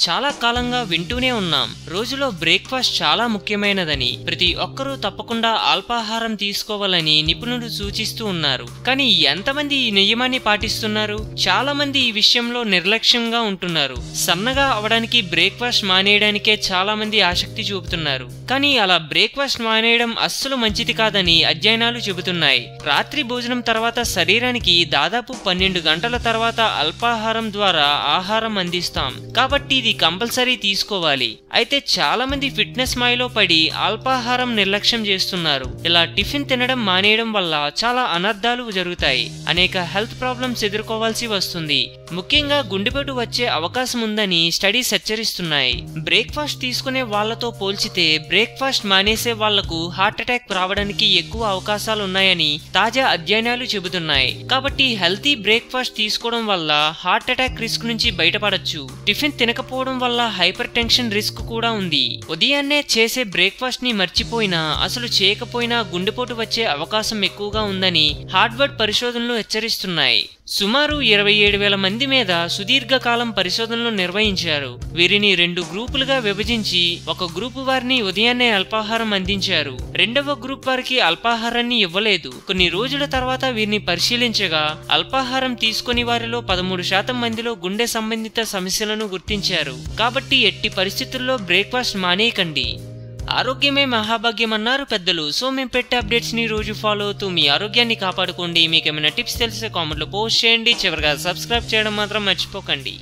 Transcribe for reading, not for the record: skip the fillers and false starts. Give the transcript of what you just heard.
చాలా కాలంగా వింటూనే ఉన్నాం, రోజులో బ్రేక్ఫాస్ట్ చాలా ముఖ్యమైనదని, ప్రతి ఒక్కరూ తప్పకుండా అల్పాహారం తీసుకోవాలని నిపుణులు సూచిస్తూ ఉన్నారు. కానీ ఎంతమంది ఈ నియమాన్ని పాటిస్తున్నారు? చాలా మంది ఈ విషయంలో నిర్లక్ష్యంగా ఉంటున్నారు. సన్నగా అవడానికి బ్రేక్ఫాస్ట్ మానేయడానికే చాలా మంది ఆసక్తి చూపుతున్నారు. కానీ అలా బ్రేక్ఫాస్ట్ మానేయడం అస్సలు మంచిది కాదని అధ్యయనాలు చెబుతున్నాయి. రాత్రి భోజనం తర్వాత శరీరానికి దాదాపు 12 గంటల తర్వాత అల్పాహారం ద్వారా ఆహారం అందిస్తాం, కాబట్టి ఇది కంపల్సరీ తీసుకోవాలి. అయితే చాలా మంది ఫిట్నెస్ మాయలో పడి అల్పాహారం నిర్లక్ష్యం చేస్తున్నారు. ఇలా టిఫిన్ తినడం మానేయడం వల్ల చాలా అనర్థాలు జరుగుతాయి. అనేక హెల్త్ ప్రాబ్లమ్స్ ఎదుర్కోవాల్సి వస్తుంది. ముఖ్యంగా గుండెపోటు వచ్చే అవకాశం ఉందని స్టడీస్ హెచ్చరిస్తున్నాయి. బ్రేక్ఫాస్ట్ తీసుకునే వాళ్లతో పోల్చితే బ్రేక్ఫాస్ట్ మానేసే వాళ్లకు హార్ట్ అటాక్ రావడానికి ఎక్కువ అవకాశాలు ఉన్నాయని తాజా అధ్యయనాలు చెబుతున్నాయి. కాబట్టి హెల్తీ బ్రేక్ఫాస్ట్ తీసుకోవడం వల్ల హార్ట్ అటాక్ రిస్క్ నుంచి బయటపడొచ్చు. టిఫిన్ తినకపోవడం వల్ల హైపర్ టెన్షన్ రిస్క్ కూడా ఉంది. ఉదయాన్నే చేసే బ్రేక్ఫాస్ట్ ని మర్చిపోయినా, అసలు చేయకపోయినా గుండెపోటు వచ్చే అవకాశం ఎక్కువగా ఉందని హార్వర్డ్ పరిశోధనలు హెచ్చరిస్తున్నాయి. సుమారు 27,000 మంది మీద సుదీర్ఘకాలం పరిశోధనలు నిర్వహించారు. వీరిని 2 గ్రూపులుగా విభజించి ఒక గ్రూపు వారిని ఉదయాన్నే అల్పాహారం అందించారు. రెండవ గ్రూప్ వారికి అల్పాహారాన్ని ఇవ్వలేదు. కొన్ని రోజుల తర్వాత వీరిని పరిశీలించగా అల్పాహారం తీసుకుని వారిలో 13% మందిలో గుండె సంబంధిత సమస్యలను గుర్తించారు. కాబట్టి ఎట్టి పరిస్థితుల్లో బ్రేక్ఫాస్ట్ మానేయకండి. ఆరోగ్యమే మహాభాగ్యం అన్నారు పెద్దలు. సో మేము పెట్టే అప్డేట్స్ ని రోజు ఫాలో అవుతూ మీ ఆరోగ్యాన్ని కాపాడుకోండి. మీకు ఏమైనా టిప్స్ తెలిసే కామెంట్లో పోస్ట్ చేయండి. చివరిగా సబ్స్క్రైబ్ చేయడం మాత్రం మర్చిపోకండి.